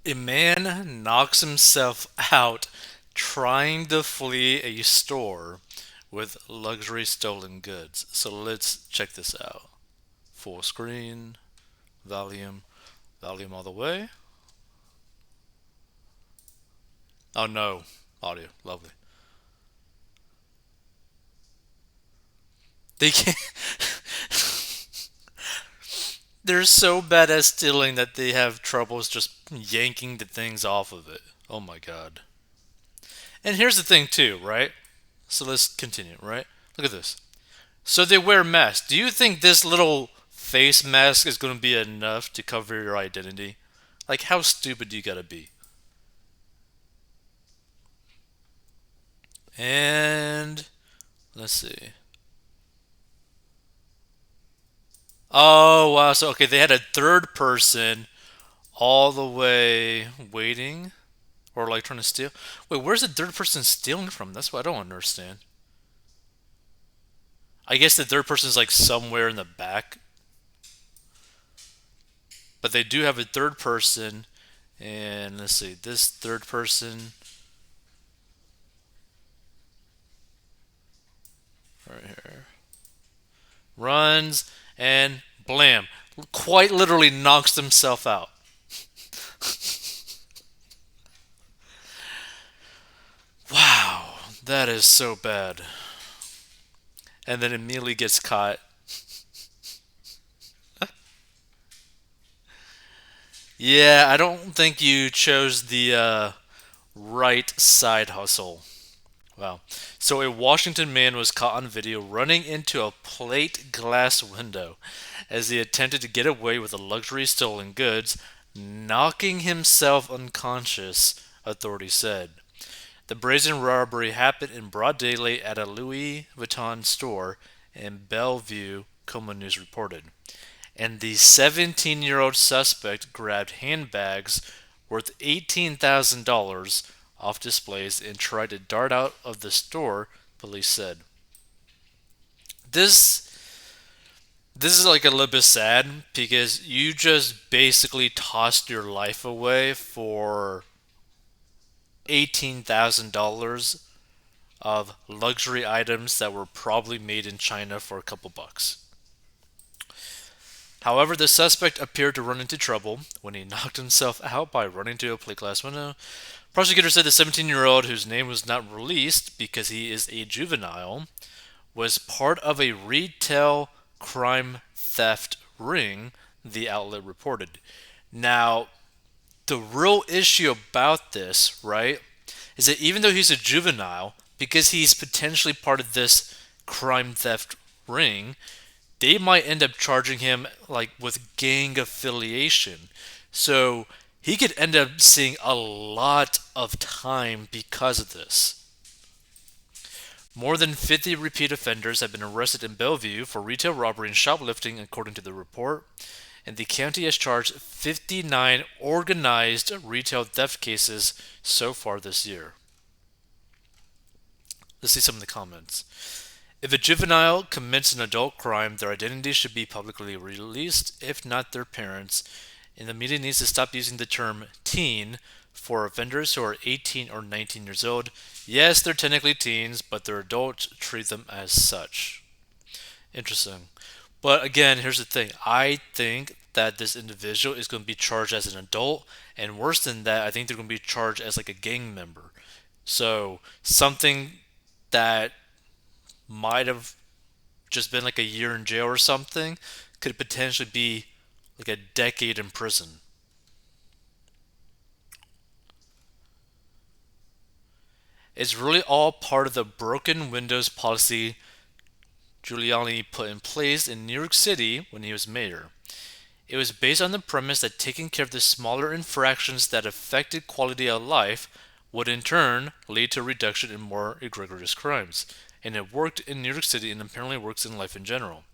A man knocks himself out trying to flee a store with luxury stolen goods. So let's check this out. Full screen, volume, volume all the way. Oh no, audio, lovely. They can't. They're so bad at stealing that they have troubles just yanking the things off of it. Oh my god. And here's the thing too, right? So let's continue, right? Look at this. So they wear masks. Do you think this little face mask is going to be enough to cover your identity? Like, how stupid do you gotta be? And let's see. Oh wow! So okay, they had a third person all the way waiting or like trying to steal. Wait, where's the third person stealing from? That's what I don't understand. I guess the third person is like somewhere in the back, but they do have a third person. And let's see, this third person right here runs and blam, quite literally knocks himself out. Wow, that is so bad. And then immediately gets caught. Yeah, I don't think you chose the right side hustle. Wow. So a Washington man was caught on video running into a plate glass window as he attempted to get away with the luxury stolen goods, knocking himself unconscious, authorities said. The brazen robbery happened in broad daylight at a Louis Vuitton store in Bellevue, Como News reported. And the 17-year-old suspect grabbed handbags worth $18,000 off displays and tried to dart out of the store, police said. This this is like a little bit sad because you just basically tossed your life away for $18,000 of luxury items that were probably made in China for a couple bucks. However, the suspect appeared to run into trouble when he knocked himself out by running to a plate glass window. Prosecutors said the 17-year-old, whose name was not released because he is a juvenile, was part of a retail crime theft ring, the outlet reported. Now, the real issue about this, right, is that even though he's a juvenile, because he's potentially part of this crime theft ring, they might end up charging him like with gang affiliation. So he could end up seeing a lot of time because of this. More than 50 repeat offenders have been arrested in Bellevue for retail robbery and shoplifting, according to the report. And the county has charged 59 organized retail theft cases so far this year. Let's see some of the comments. If a juvenile commits an adult crime, their identity should be publicly released, if not their parents. And the media needs to stop using the term teen for offenders who are 18 or 19 years old. Yes, they're technically teens, but they're adults. Treat them as such. Interesting. But again, here's the thing. I think that this individual is going to be charged as an adult, and worse than that, I think they're going to be charged as like a gang member. So something that might have just been like a year in jail or something could potentially be like a decade in prison. It's really all part of the broken windows policy Giuliani put in place in New York City when he was mayor. It was based on the premise that taking care of the smaller infractions that affected quality of life would in turn lead to a reduction in more egregious crimes. And it worked in New York City and apparently works in life in general.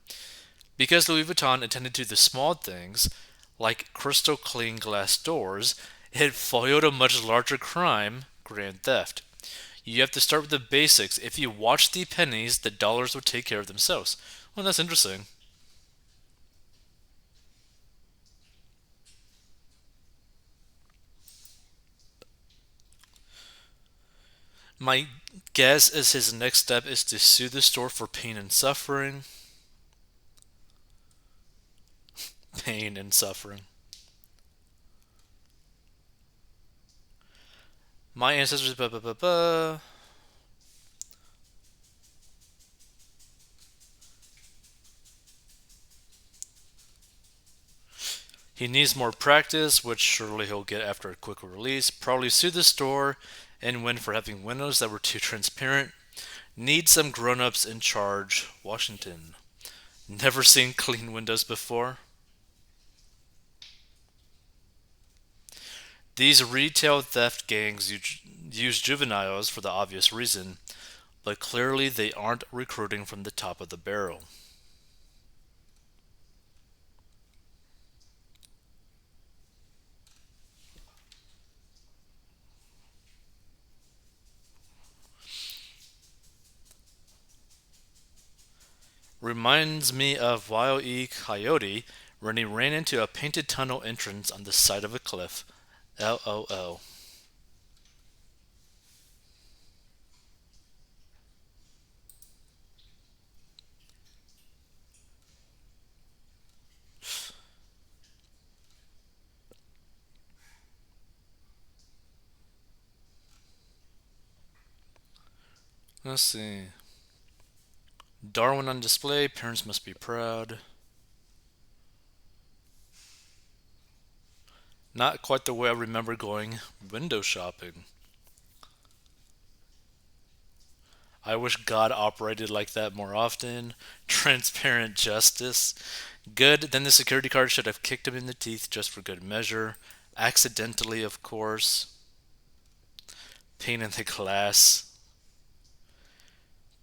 Because Louis Vuitton attended to the small things, like crystal clean glass doors, it foiled a much larger crime, grand theft. You have to start with the basics. If you watch the pennies, the dollars will take care of themselves. Well, that's interesting. My guess is his next step is to sue the store for pain and suffering. Pain and suffering. My ancestors. Blah, blah, blah, blah. He needs more practice, which surely he'll get after a quick release. Probably sue the store and win for having windows that were too transparent. Need some grown ups in charge. Washington. Never seen clean windows before. These retail theft gangs use juveniles for the obvious reason, but clearly they aren't recruiting from the top of the barrel. Reminds me of Wile E. Coyote when he ran into a painted tunnel entrance on the side of a cliff. LOL. Let's see. Darwin on display. Parents must be proud. Not quite the way I remember going window shopping. I wish God operated like that more often. Transparent justice. Good, then the security guard should have kicked him in the teeth just for good measure. Accidentally, of course. Pain in the class.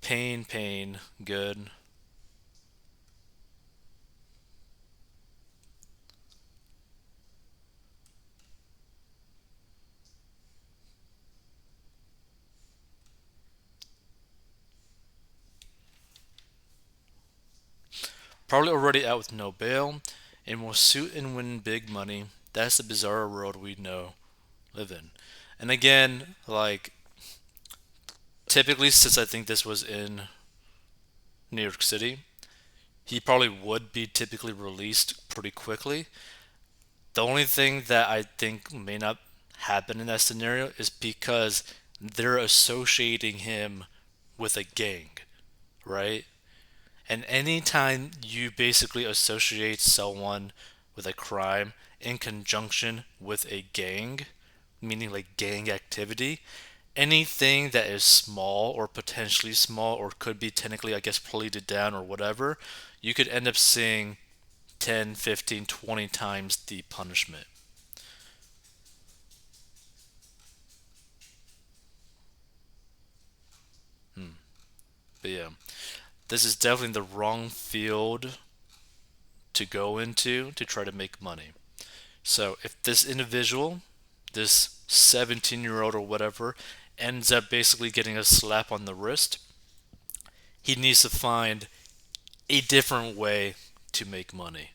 Pain, pain. Good. Probably already out with no bail, and will suit and win big money. That's the bizarre world we know live in. And again, like typically, since I think this was in New York City, he probably would be typically released pretty quickly. The only thing that I think may not happen in that scenario is because they're associating him with a gang, right? And anytime you basically associate someone with a crime in conjunction with a gang, meaning like gang activity, anything that is small or potentially small or could be technically, I guess, pleaded down or whatever, you could end up seeing 10, 15, 20 times the punishment. Hmm. But yeah, this is definitely the wrong field to go into to try to make money. So if this individual, this 17-year-old or whatever, ends up basically getting a slap on the wrist, he needs to find a different way to make money.